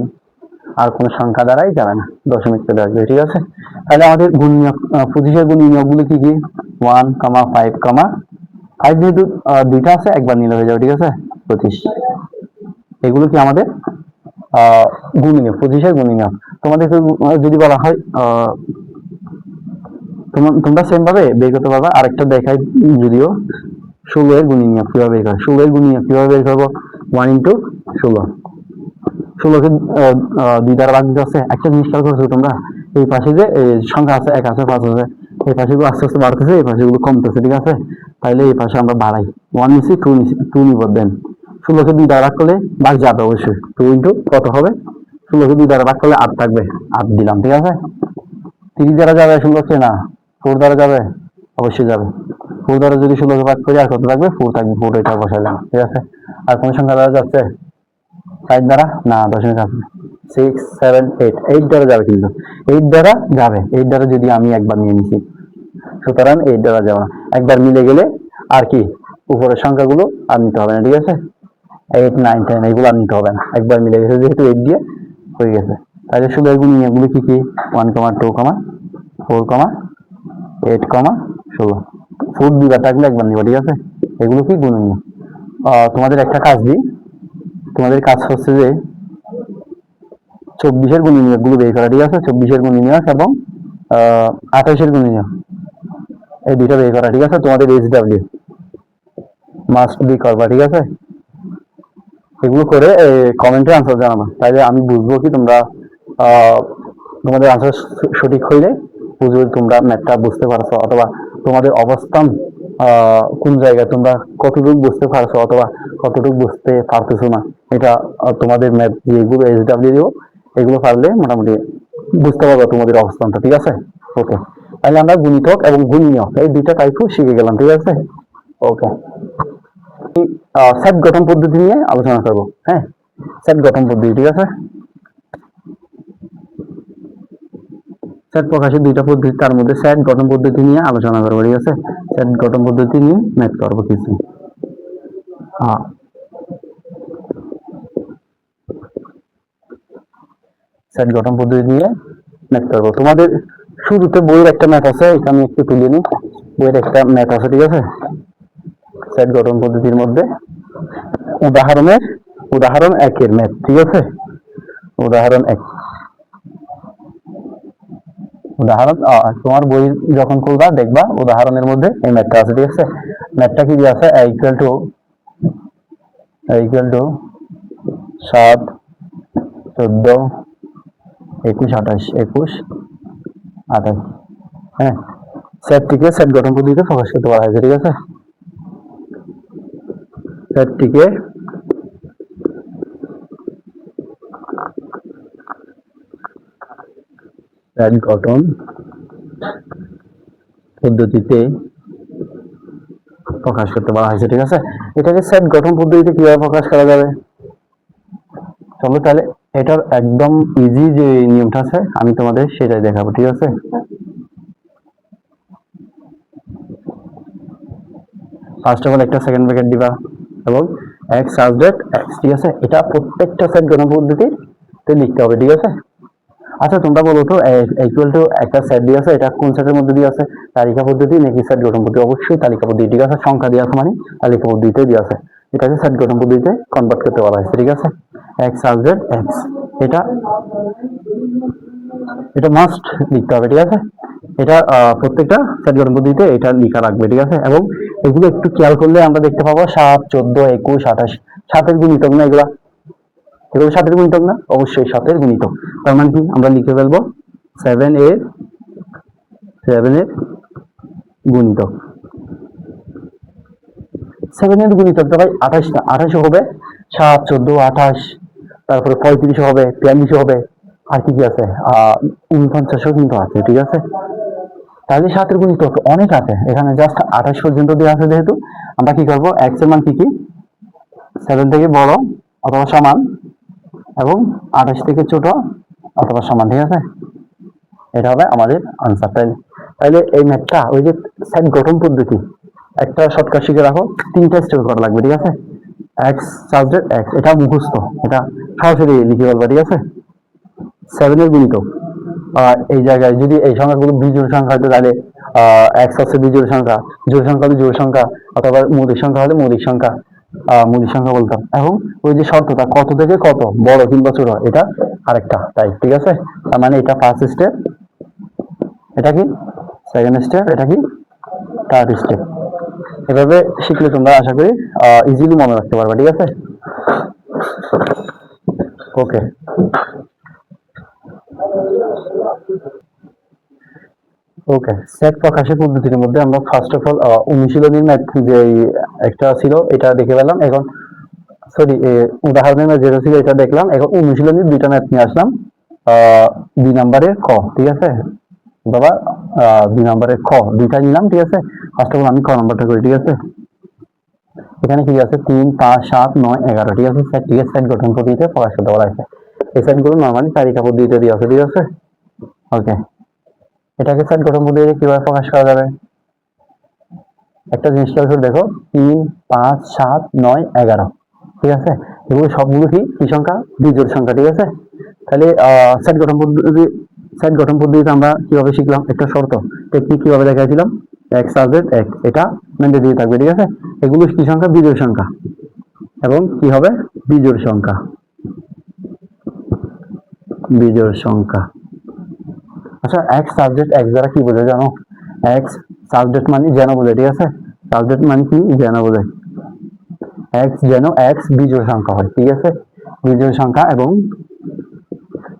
আর কোন সংখ্যা দ্বারাই যাবে না, দশমিক চলে আসবে, ঠিক আছে। তাহলে আমাদের গুণনীয়ক 25-এর গুণনীয়ক গুলো কি কি, 1, 5, 5 যেহেতু দুইটা আছে একবার নিলে হয়ে যাবে, ঠিক আছে। 25 এগুলো কি আমাদের গুণনীয়ক, 25-এর গুণনীয়ক। তোমাদেরকে যদি বলা হয় তোমরা সেম ভাবে বের করতে পারবা। আরেকটা দেখাই যদিও, 16-এর গুণনীয়ক কিভাবে বের করে, 16-এর গুণনীয়ক কিভাবে বের করবো, 1 into 16, 16কে 2 দ্বারা ভাগ দিতে আছে। একটা জিনিস খেয়াল করছো তোমরা, এই পাশে যে সংখ্যা আছে, 1 আছে, 5 আছে, এই পাশে গুলো আস্তে আস্তে বাড়তেছে, এই পাশে গুলো কমতেছে, ঠিক আছে। তাইলে এই পাশে আমরা বাড়াই, 1 নিছি, 2 নিছি, 2 নিব, দেন 16কে 2 দ্বারা ভাগ করলে ভাগ যাবে অবশ্যই, 2 ইন্টু কত হবে, 16কে 2 দ্বারা ভাগ করলে 8 থাকবে, 8 দিলাম, ঠিক আছে। 3 দ্বারা যাবে 16কে, না 4 দ্বারা যাবে, অবশ্যই যাবে। 4 দ্বারা যদি 16কে ভাগ করি আর কত থাকবে, 4 থাকবে, 4 এটা বসাইলাম, ঠিক আছে। আর কোন সংখ্যা দ্বারা যাচ্ছে, 5 দ্বারা না, দশমিক আসবে, 6, 7, 8, 8 দ্বারা যাবে, কিন্তু 8 দ্বারা যাবে, 8 দ্বারা যদি আমি একবার নিয়ে নিছি, সুতরাং 8 দ্বারা যাবে না। একবার মিলে গেলে আর কি উপরের সংখ্যাগুলো আর নিতে হবে না, ঠিক আছে। 8, 9, 10 এগুলো আর নিতে হবে না, একবার মিলে গেছে যেহেতু 8 দিয়ে হয়ে গেছে। তাহলে শুধু এগুলো নিয়মগুলো কি কি, 1, 2, 4, 8, 16, 4 দুইবার থাকলে একবার নিবা, ঠিক আছে। এগুলো কি গুণনীয়। তোমাদের একটা কাজ দিই, তোমাদের কাজ হচ্ছে যে 24-এর গুণনীয়ক গুলো বের করা, ঠিক আছে। 24-এর গুণনীয়ক এবং 28-এর গুণনীয়ক, এই দুইটা বের করা, ঠিক আছে। তোমাদের SW মাস্ট বি করবা, ঠিক আছে। এগুলো করে কমেন্টে আনসার জানাবা, তাইলে আমি বুঝবো কি তোমরা তোমাদের আনসার সঠিক হইলে বুঝবো তোমরা ম্যাথটা বুঝতে পারছো, অথবা তোমাদের অবস্থান কোন জায়গায়, তোমরা কতটুকু বুঝতে পারছো অথবা কতটুকু বুঝতে পারতেছো না। এটা তোমাদের ম্যাথ যেগুলো SW দিব এগুলো পারলে মোটামুটি বুঝতে পারবো তোমাদের অবস্থানটা, ঠিক আছে? ওকে, তাহলে আমরা গুণিতক এবং গুণনীয়ক এই দুইটা টাইপও শিখে গেলাম, ঠিক আছে? ওকে, সেট গঠন পদ্ধতি নিয়ে আলোচনা করব। হ্যাঁ, সেট গঠন পদ্ধতি, ঠিক আছে? সেট প্রকাশের দুইটা পদ্ধতি, তার মধ্যে সেট গঠন পদ্ধতি নিয়ে আলোচনা করবো, ঠিক আছে? সেট গঠন পদ্ধতি নিয়ে ম্যাথ করবো কিছু। সেট গঠন পদ্ধতি দিয়ে ম্যাথ করবো। তোমাদের শুরুতে বইয়ের একটা ম্যাথ আছে, এটা আমি একটু তুলে নিই। বইয়ের একটা ম্যাথ আছে, ঠিক আছে? সেট গঠন পদ্ধতির মধ্যে উদাহরণ একের ম্যাথ, ঠিক আছে? উদাহরণ এক, তোমার বই যখন খুলবা দেখবা উদাহরণের মধ্যে এই ম্যাথটা আছে, ঠিক আছে? ম্যাথটা কি দিয়ে আছে? Equal to 7, 14, 21, 28। হ্যাঁ, সেটটিকে সেট গঠন পদ্ধতিতে প্রকাশ করতে বলা হয়েছে, ঠিক আছে? সেটটিকে সেট গঠন পদ্ধতিতে প্রকাশ করতে বলা হয়েছে, ঠিক আছে? এটাকে সেট গঠন পদ্ধতিতে কিভাবে প্রকাশ করা যাবে? চলো তাহলে এটার একদম ইজি যে নিয়মটা আছে আমি তোমাদের সেটাই দেখাবো, ঠিক আছে? ফার্স্ট অফ অল একটা সেকেন্ড ব্র্যাকেট দিবা এবং এক্স সাবজেক্ট এক্স, ঠিক আছে? এটা প্রত্যেকটা সেট গঠন পদ্ধতিতে লিখতে হবে, ঠিক আছে? আচ্ছা তোমরা বলো তো, ইকুয়াল টু একটা সেট দিয়ে আছে, এটা কোন সেটের মধ্যে দিয়ে আছে? তালিকা পদ্ধতি নাকি সেট গঠন পদ্ধতি? অবশ্যই তালিকা পদ্ধতি, ঠিক আছে? সংখ্যা দিয়ে আছে মানে তালিকা পদ্ধতিতে দিয়ে আছে। এটাকে সেট গঠন পদ্ধতিতে কনভার্ট করতে বলা হয়েছে, ঠিক আছে? এক্স সাবজেক্ট এক্স, এটা এটা মাস্ট লিখতে হবে, ঠিক আছে? এটা প্রত্যেকটা সেট গঠন পদ্ধতিতে এটা লেখা রাখবে, ঠিক আছে? এবং এগুলো একটু খেয়াল করলে আমরা দেখতে পাবো 7, 14, 21, 28 সাতের গুণিতক না এগুলা? এগুলো সাতের গুণিতক না? অবশ্যই সাতের গুণিতক। তার মানে কি আমরা লিখে ফেলবো 7 এর গুণিতক। 7 এর গুণিতকটা ভাই 28 না, 28 হবে, 7, 14, 28, তারপরে 35 হবে, 42 হবে, আর কি কি আছে 49 কিন্তু আছে, ঠিক আছে? তাহলে 7 এর গুণিতক অনেক আছে, এখানে জাস্ট 28 পর্যন্ত দেওয়া আছে যেহেতু আমরা কি করবো, এক্স এর মান কি কি 7 থেকে বড় অথবা সমান এবং 28 থেকে ছোট অথবা সমান, ঠিক আছে? এটা হবে আমাদের আনসার। তাইলে এই ম্যাথটা ওই যে সেট গঠন পদ্ধতি একটা শর্টকাট শিখে রাখো, 3টা স্টেপ করা লাগবে, ঠিক আছে? এক্স সাবজেক্ট এক্স, এটা মুখস্থ, এটা সরাসরি লিখে বলবা, ঠিক আছে? 7 এর গুণিতক, এই জায়গায় যদি এই সংখ্যাগুলো বিজোড় সংখ্যা হতো তাহলে এক্স হচ্ছে বিজোড় সংখ্যা, জোড় সংখ্যা হলে জোড় সংখ্যা, অথবা মৌলিক সংখ্যা হলে মৌলিক সংখ্যা বলতাম। এবং ওই যে শর্তটা কত থেকে কত বড় কিংবা ছোট এটা আরেকটা টাইপ, ঠিক আছে? তার মানে এটা ফার্স্ট স্টেপ, এটা কি সেকেন্ড স্টেপ, এটা কি থার্ড স্টেপ। এভাবে শিখলে তোমরা আশা করি ইজিলি মনে রাখতে পারবে, ঠিক আছে? ওকে, ওকে, সেট প্রকাশের পদ্ধতির মধ্যে আমরা ফার্স্ট অফ অল অনুশীলনীর ম্যাথ যে একটা ছিল এটা দেখে পেলাম। এখন সরি, উদাহরণের ম্যাথ যেটা ছিল এটা দেখলাম। এখন অনুশীলনীর দুইটা ম্যাথ নিয়ে আসলাম। 2 নম্বরের ক, ঠিক আছে বাবা? 2 নম্বরের ক দুইটা নিলাম, ঠিক আছে? ফার্স্ট অফ অল আমি ক নম্বরটা করি, ঠিক আছে? এখানে কি আছে 3, 5, 7, 9, 11, ঠিক আছে? সেট, ঠিক আছে? সেট গঠন পদ্ধতিতে প্রকাশ করতে বলা হয়েছে। এই সেটগুলো নর্মালি তালিকা পদ্ধতিতে দেওয়া আছে, ঠিক আছে? ওকে, এটাকে সেট গঠন পদ্ধতিতে কিভাবে প্রকাশ করা যাবে? একটা জিনিস খেয়াল করে দেখো, 3, 5, 7, 9, 11, ঠিক আছে? এগুলো সবগুলো কি সংখ্যা? বিজোড় সংখ্যা, ঠিক আছে? তাহলে সেট গঠন পদ্ধতিতে আমরা কিভাবে শিখলাম? একটা শর্ত টেকনিক কিভাবে দেখাইছিলাম, এক্স সাবজেক্ট এক্স, এটা মেনটেন দিয়ে থাকবে, ঠিক আছে? এগুলো কি সংখ্যা? বিজোড় সংখ্যা। এবং কি হবে? বিজোড় সংখ্যা, বিজোড় সংখ্যা। আচ্ছা, এক্স সাবজেক্ট এক্স দ্বারা কি বোঝে জানো? এক্স সাবজেক্ট মানে যেন বোঝে, ঠিক আছে? সাবজেক্ট মানে কি? যেন বোঝে। এক্স যেন এক্স বিজোড় সংখ্যা হয়, ঠিক আছে? বিজোড় সংখ্যা। এবং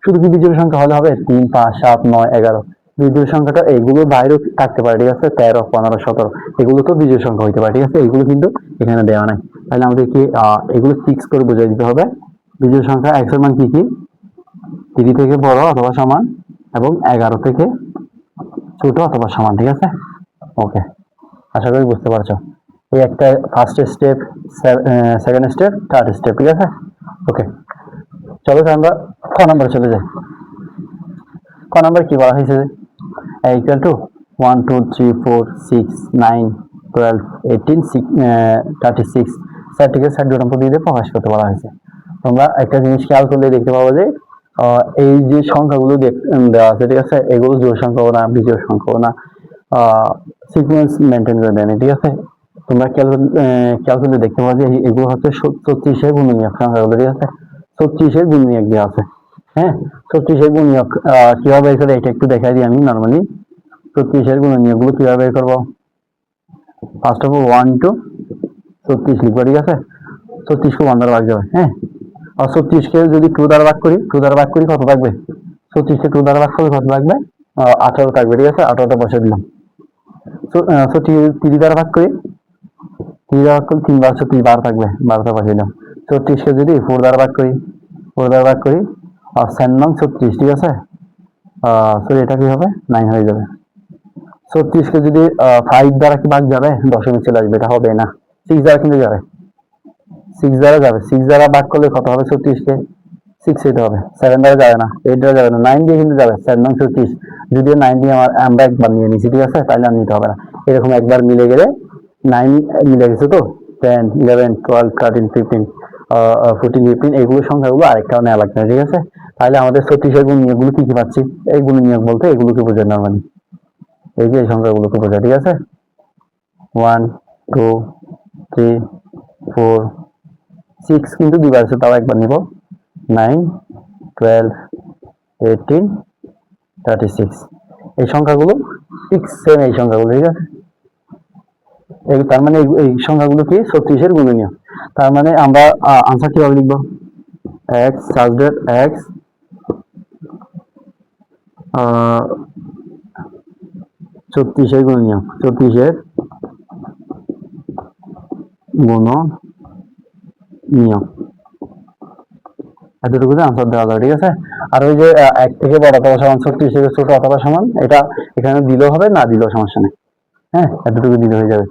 শুধু কি বিজোড় সংখ্যা হলে হবে? 3, 5, 7, 9, 11 বিজোড় সংখ্যাটা এইগুলো বাইরেও থাকতে পারে, ঠিক আছে? 13, 15, 17 এগুলো তো বিজোড় সংখ্যা হইতে পারে, ঠিক আছে? এগুলো কিন্তু এখানে দেওয়া নাই। তাহলে আমাদের কি এগুলো ফিক্স করে বুঝিয়ে দিতে হবে। বিজোড় সংখ্যা এক্স এর মান কি কি 3 থেকে বড় অথবা সমান এবং 11 থেকে ছোট অথবা সমান, ঠিক আছে? ওকে, আশা করি বুঝতে পারছো। এই একটা first step, second step, third step, ঠিক আছে? ওকে, চলো আমরা ক নাম্বার চলে যাই। ক নাম্বার কি বলা হয়েছে? ইকুয়াল টু 1 2 3 4 6 9 12 18 36 সেটটিকে সেট গঠন পদ্ধতিতে প্রকাশ করতে বলা হয়েছে। তোমরা একটা জিনিস খেয়াল করলে দেখতে পাবো যে এই যে সংখ্যাগুলো দেওয়া আছে, ঠিক আছে, এগুলো জোড় সংখ্যাও না, বিজোড় সংখ্যাও না, সিকোয়েন্স মেনটেন করে দেয়নি, ঠিক আছে? তোমরা খেয়াল করলে দেখতে পাবো যে এগুলো হচ্ছে 36-এর গুণনীয়ক সংখ্যাগুলো, ঠিক আছে? 36-এর গুণনীয়ক দেওয়া আছে। হ্যাঁ, 36-এর গুণনীয়ক কিভাবে বের করে এটা একটু দেখাই দিই আমি। নর্মালি 36-এর গুণনীয়কগুলো কিভাবে বের করবো? ফার্স্ট অফ অল 1 টু 36 লিখবো, ঠিক আছে? 36কে 1 দ্বারা ভাগ যাবে, হ্যাঁ। আর 36কে যদি 2 দ্বারা ভাগ করি, কত থাকবে? 36কে 2 দ্বারা ভাগ করলে কত থাকবে? 18 থাকবে, ঠিক আছে? 18টা বসে দিলাম। 3 দ্বারা ভাগ করি, 3 দ্বারা ভাগ করলে 3 বার 36 12 থাকবে, 12টা বসে দিলাম। 36কে যদি 4 দ্বারা ভাগ করি, আর 7 নং 36, ঠিক আছে? সরি, এটা কি হবে? 9 হয়ে যাবে। 36কে যদি 5 দ্বারা কি ভাগ যাবে? দশমিক চলে আসবে, এটা হবে না। 6 দ্বারা কিন্তু যাবে, 6 দ্বারা যাবে। 6 দ্বারা ভাগ করলে কত হবে? 36কে 6 দিতে হবে। 7 দ্বারা যাবে না, 8 দ্বারা যাবে না, 9 দিয়ে কিন্তু যাবে। 7 নং 36, যদিও 9 দিয়ে আমরা একবার নিয়ে নিছি, ঠিক আছে? তাহলে আর নিতে হবে না। এরকম একবার মিলে গেলে 9 মিলে গেছে তো 10 11 12 13 15 14 15 এইগুলো সংখ্যাগুলো আরেকটাও নেওয়া লাগবে, ঠিক আছে? তাহলে আমাদের 36-এর গুণনীয়কগুলো কি কি পাচ্ছি? এই গুণনীয়ক বলতে এগুলোকে বোঝায় নরমালি, এই যে এই সংখ্যাগুলোকে বোঝায়, ঠিক আছে? 1 2 3 4 6 কিন্তু দুইবার আছে, তাও একবার নিব। 9 12 18 36 এই সংখ্যাগুলো ঠিক সেম, এই সংখ্যাগুলো, ঠিক আছে? তার মানে এই সংখ্যাগুলো কি 36-এর গুণনীয়ক। তার মানে আমরা আনসার কিভাবে লিখবো? x সাবজেক্ট x 36-এর গুণনীয়ক, 36-এর গুণনীয়ক, এতটুকুতে আনসার দেওয়া যাবে, ঠিক আছে? আর ওই যে 1 থেকে বড় অথবা সমান, 36 থেকে ছোট অথবা সমান, এটা এখানে দিলেও হবে, না দিলেও সমস্যা নেই। হ্যাঁ, এতটুকু দিলে হয়ে যাবে।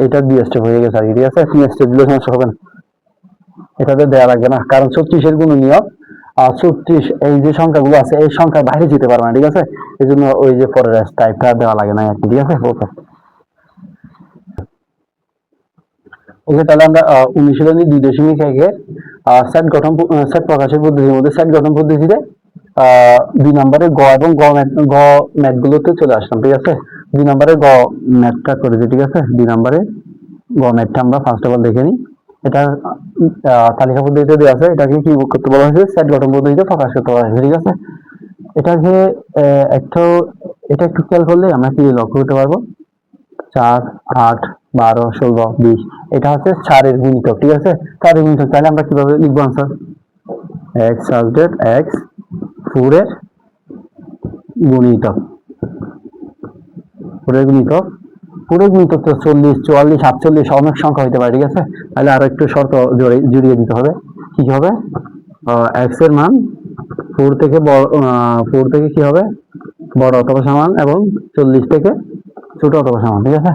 এটা 2 স্টেপ হয়ে গেছে আর কি, ঠিক আছে? 3 স্টেপ দিলে সমস্যা হবে না, এটাতে দেওয়া লাগবে না, কারণ 36-এর গুণনীয়ক 36 এই যে সংখ্যাগুলো আছে এই সংখ্যার বাইরে যেতে পারবে না, ঠিক আছে? এই জন্য ওই যে পরের টাইপটা দেওয়া লাগে না আর কি, ঠিক আছে? ওকে, ওকে, তাহলে আমরা অনুশীলনী 2.1 সেট প্রকাশের পদ্ধতির মধ্যে সেট গঠন পদ্ধতিতে 2 নম্বরের গ এবং গ ম্যাথ গুলোতে চলে আসলাম, ঠিক আছে? 2 নম্বরের গ ম্যাথটা করেছি, ঠিক আছে? 2 নম্বরে গ ম্যাথটা আমরা ফার্স্ট অফ অল দেখে নিই। এটা তালিকা পদ্ধতিতে দেওয়া আছে, এটাকে কি করতে বলা হয়েছে? সেট গঠন পদ্ধতিতে প্রকাশ করতে বলা হয়েছে, ঠিক আছে? এটাকে এটা একটু খেয়াল করলে আমরা কি লক্ষ্য করতে পারবো? 4 8 12 16 20, এটা হচ্ছে 4-এর গুণিতক, ঠিক আছে? 4-এর গুণিতক, তাহলে আমরা কিভাবে লিখবো আনসার? x সাবজেক্ট x 4-এর গুণিতক, 4-এর গুণিতক, 4-এর গুণিতক তো 40 44 48 অনেক সংখ্যা হইতে পারে, ঠিক আছে? তাহলে আরো একটু শর্ত জড়িয়ে দিতে হবে। কি হবে? x এর মান 4 থেকে বড়, 4 থেকে কি হবে? বড় অথবা সমান, এবং 40 থেকে ছোট অথবা সমান, ঠিক আছে?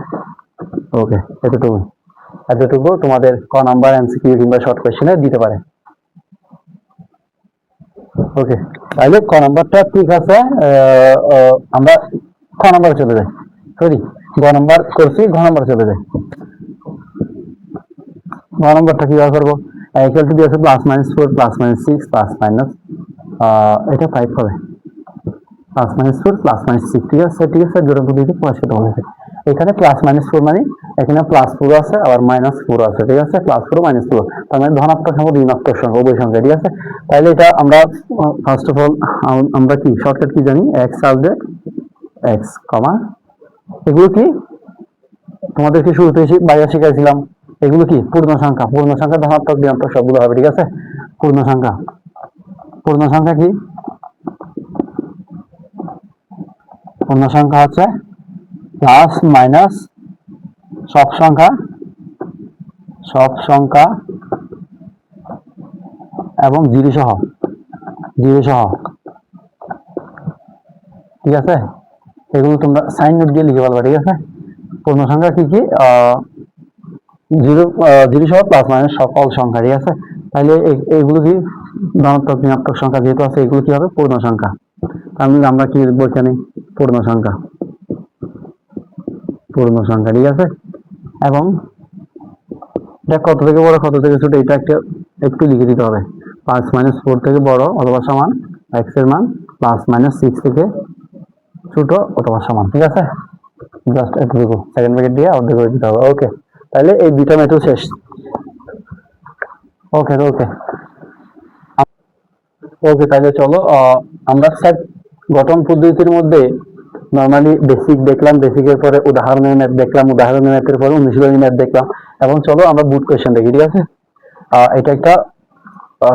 ওকে, এতটুকু তোমাদের ক নাম্বার এমসিকিউ কিংবা শর্ট কোশ্চেনে দিতে পারে। ওকে, তাহলে ক নাম্বারটা ঠিক আছে। আমরা খ নাম্বার চলে যাই, সরি গ নাম্বার করছি, ঘ নাম্বার চলে যাই। ঘ নাম্বারটা কিভাবে করবো? ইকুয়াল টু দিয়েছে +-4 +-6 প্লাস এটা 5 হবে, +-4 +-6, ঠিক আছে? ঠিক আছে, জোড়া পদ্ধতিতে প্রকাশ করতে বলেছে। এখানে +-4 মানে এখানে +4 আছে আবার -4 আছে, ঠিক আছে? +4 -4, তার মানে ধনাত্মক সংখ্যা ঋণাত্মক সংখ্যা উভয় সংখ্যা, ঠিক আছে? তাহলে এটা আমরা ফার্স্ট অফ অল আমরা কি শর্টকাট কি জানি? x সাবজেক্ট x, এগুলো কি তোমাদেরকে শুরুতে বাইরে শিখাইছিলাম, এগুলো কি পূর্ণ সংখ্যা, ধনাত্মক ঋণাত্মক সবগুলো হবে, ঠিক আছে? পূর্ণ সংখ্যা কি? পূর্ণ সংখ্যা হচ্ছে প্লাস মাইনাস সব সংখ্যা এবং জিরো সহ ঠিক আছে, এগুলো তোমরা সাইন নোট দিয়ে লিখে বলবা। ঠিক আছে, পূর্ণ সংখ্যা কি কি, জিরো জিরো সহ প্লাস মাইনাস সকল সংখ্যা। ঠিক আছে, তাহলে এগুলো কি ধনাত্মক ঋণাত্মক সংখ্যা যেহেতু আছে, এগুলো কি হবে পূর্ণ সংখ্যা। তাহলে আমরা কি লিখবো এখানে পূর্ণ সংখ্যা, পূর্ণ সংখ্যা। ঠিক আছে, এবং এটা কত থেকে বড় কত থেকে ছোট এটা একটু লিখে দিতে হবে। 5 - 4 থেকে বড় অথবা সমান এক্স এর মান +-6 থেকে ছোট অথবা সমান। ঠিক আছে, জাস্ট এতটুকু সেকেন্ড ব্র্যাকেট দিয়ে অর্ধেক করে দিতে হবে। ওকে, তাহলে এই দুইটা মেথড শেষ। ওকে ওকে ওকে, তাহলে চলো আমরা সেট গঠন পদ্ধতির মধ্যে নর্মালি বেসিক দেখলাম, বেসিকের পরে উদাহরণের ম্যাথ দেখলাম, উদাহরণের ম্যাথের পরে অনুশীলনী ম্যাথ দেখলাম, এবং চলো আমরা বুট কোয়েশ্চেন দেখি। ঠিক আছে, এটা একটা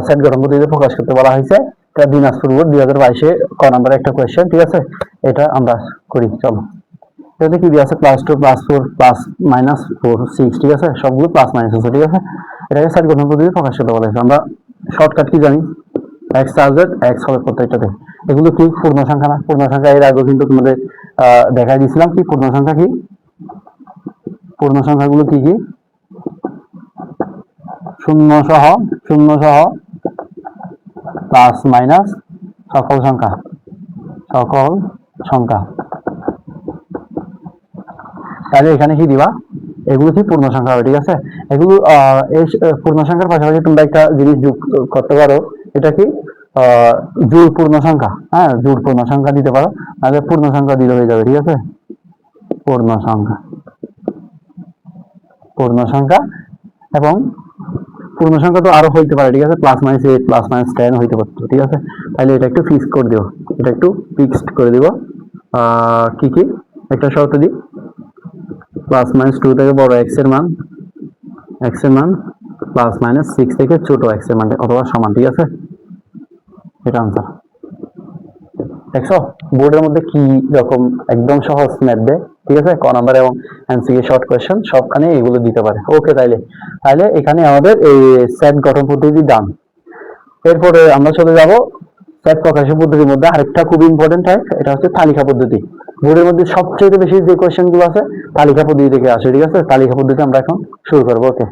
সেট গঠন পদ্ধতিতে প্রকাশ করতে বলা হয়েছে। এটা দিনাজপুর বোর্ড 2022-এ ক নাম্বারে একটা কোয়েশ্চেন। ঠিক আছে, এটা আমরা করি। চলো, এটাতে কি দিয়ে আছে, +2 +4 +-4 6। ঠিক আছে, সবগুলো প্লাস মাইনাস আছে। ঠিক আছে, এটাকে সেট গঠন পদ্ধতিতে প্রকাশ করতে বলা হয়েছে। আমরা শর্টকাট কি জানি, এক্স টার্গেট এক্স হবে প্রত্যেকটাতে। এগুলো কি পূর্ণ সংখ্যা না? পূর্ণ সংখ্যা এর আগে কিন্তু তোমাদের দেখাই দিয়েছিলাম কি পূর্ণ সংখ্যা কি, পূর্ণ সংখ্যাগুলো কি কি, শূন্য সহ প্লাস মাইনাস সকল সংখ্যা, সকল সংখ্যা। তাহলে এখানে কি দিবা, এগুলো কি পূর্ণ সংখ্যা হবে। ঠিক আছে, এগুলো এই পূর্ণ সংখ্যার পাশাপাশি তোমরা একটা জিনিস যোগ করতে পারো, এটা কি জোড় পূর্ণ সংখ্যা। হ্যাঁ, জোড় পূর্ণ সংখ্যা দিতে পারো, তাহলে পূর্ণ সংখ্যা দিলে হয়ে যাবে। ঠিক আছে, পূর্ণ সংখ্যা, পূর্ণ সংখ্যা, এবং পূর্ণ সংখ্যা তো আরো হইতে পারে। ঠিক আছে, +-8 +-10 হইতে পারতো। ঠিক আছে, তাহলে এটা একটু ফিক্সড করে দিও, এটা একটু ফিক্সড করে দিব। কি কি একটা শর্ত দিই, +-2 থেকে বড় এক্স এর মান +-6 থেকে ছোট এক্স এর মান অথবা সমান। ঠিক আছে, এটা আনসার। দেখছো বোর্ডের মধ্যে কি রকম একদম সহজ ম্যাথ দেয়। ঠিক আছে, ক নাম্বার এবং এমসিকিউ শর্ট কোয়েশ্চেন সবখানে এগুলো দিতে পারে। ওকে, তাহলে এখানে আমাদের এই সেট গঠন পদ্ধতি ডান। এরপরে আমরা চলে যাব সেট প্রকাশের পদ্ধতির মধ্যে আরেকটা খুব ইম্পর্টেন্ট টাইপ, এটা হচ্ছে তালিকা পদ্ধতি। বোর্ডের মধ্যে সবচেয়ে বেশি যে কোয়েশ্চেন গুলো আছে তালিকা পদ্ধতি থেকে আসে। ঠিক আছে, তালিকা পদ্ধতি আমরা এখন শুরু করবো। ওকে।